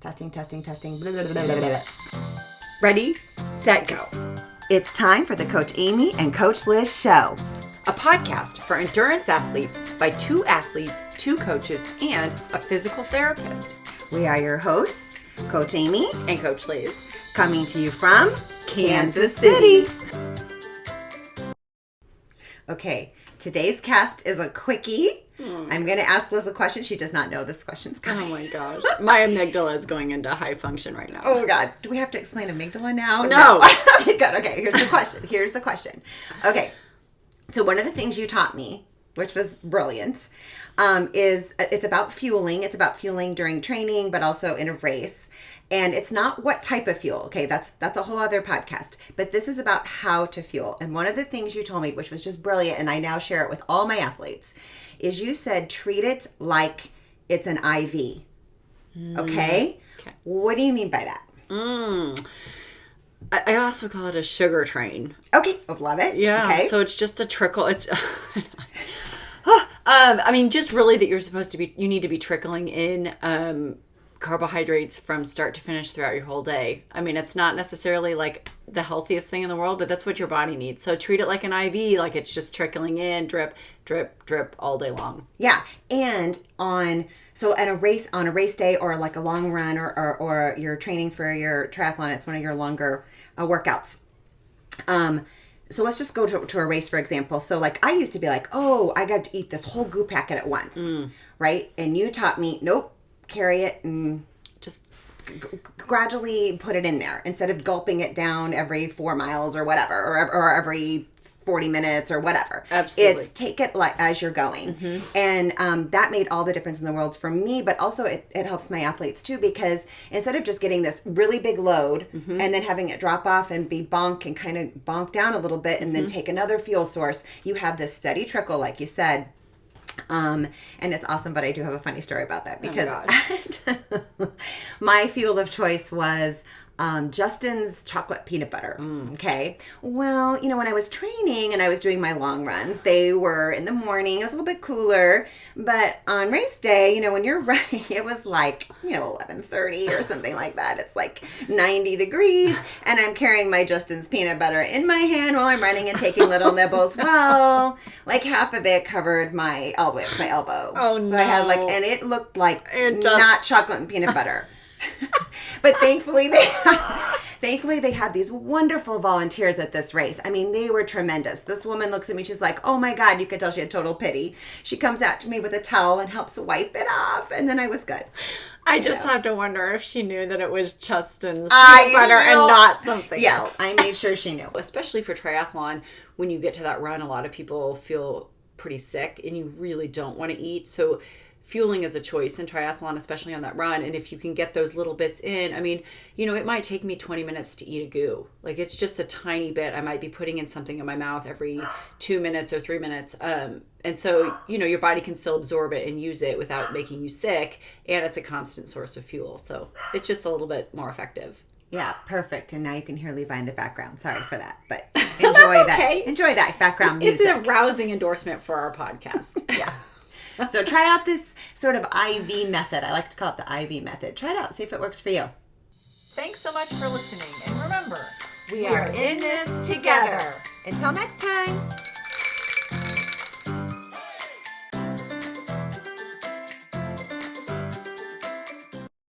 Testing. Blah, blah, blah, blah, blah. Ready, set, go. It's time for the Coach Amy and Coach Liz show. A podcast for endurance athletes by 2 athletes, 2 coaches, and a physical therapist. We are your hosts, Coach Amy And Coach Liz. coming to you from Kansas City. Okay, today's cast is a quickie. I'm going to ask Liz a question. She does not know this question's coming. Oh my gosh. My amygdala is going into high function right now. Oh God. Do we have to explain amygdala now? No. Good. Okay. Here's the question. Okay. So one of the things you taught me, which was brilliant, is it's about fueling. It's about fueling during training, but also in a race. And it's not what type of fuel. Okay. That's a whole other podcast, but this is about how to fuel. And one of the things you told me, which was just brilliant, and I now share it with all my athletes, is you said, treat it like it's an IV. Okay? What do you mean by that? I also call it a sugar train. Okay. Oh, love it. Yeah. Okay. So it's just a trickle. It's, I mean, just really that you need to be trickling in carbohydrates from start to finish throughout your whole day. I mean, it's not necessarily like the healthiest thing in the world, but that's what your body needs. So treat it like an IV, like it's just trickling in, drip, drip, drip all day long. Yeah. And on a race day or like a long run or you're training for your triathlon, it's one of your longer workouts. So let's just go to a race, for example. So like I used to be like, oh, I got to eat this whole goo packet at once, right? And you taught me, nope, carry it and just gradually put it in there instead of gulping it down every 4 miles or whatever, or every 40 minutes or whatever. Absolutely. It's take it like as you're going. And that made all the difference in the world for me, but also it helps my athletes too, because instead of just getting this really big load and then having it drop off and be bonk and kind of bonk down a little bit and then take another fuel source, you have this steady trickle, like you said. And it's awesome, but I do have a funny story about that because my fuel of choice was Justin's chocolate peanut butter. Okay. Well, when I was training and I was doing my long runs, they were in the morning. It was a little bit cooler, but on race day, when you're running, it was like, 11:30 or something like that. It's like 90 degrees and I'm carrying my Justin's peanut butter in my hand while I'm running and taking little nibbles. Well, like half of it covered my elbow, Oh, so no. I had and it looked like not chocolate and peanut butter. But thankfully they had these wonderful volunteers at this race. I mean, they were tremendous. This woman looks at me, she's like, oh my God, you could tell she had total pity. She comes out to me with a towel and helps wipe it off, and then I was good. I just have to wonder if she knew that it was Justin's peanut butter and not something else. Yes, I made sure she knew. Especially for triathlon, when you get to that run, a lot of people feel pretty sick and you really don't want to eat. So fueling is a choice in triathlon, especially on that run. And if you can get those little bits in, I mean, it might take me 20 minutes to eat a goo. Like it's just a tiny bit. I might be putting in something in my mouth every 2 minutes or 3 minutes. And so, your body can still absorb it and use it without making you sick. And it's a constant source of fuel. So it's just a little bit more effective. Yeah, perfect. And now you can hear Levi in the background. Sorry for that, but enjoy that. Enjoy that background music. It's a rousing endorsement for our podcast. Yeah. So try out this sort of IV method. I like to call it the IV method. Try it out. See if it works for you. Thanks so much for listening. And remember, We are in this together. Until next time.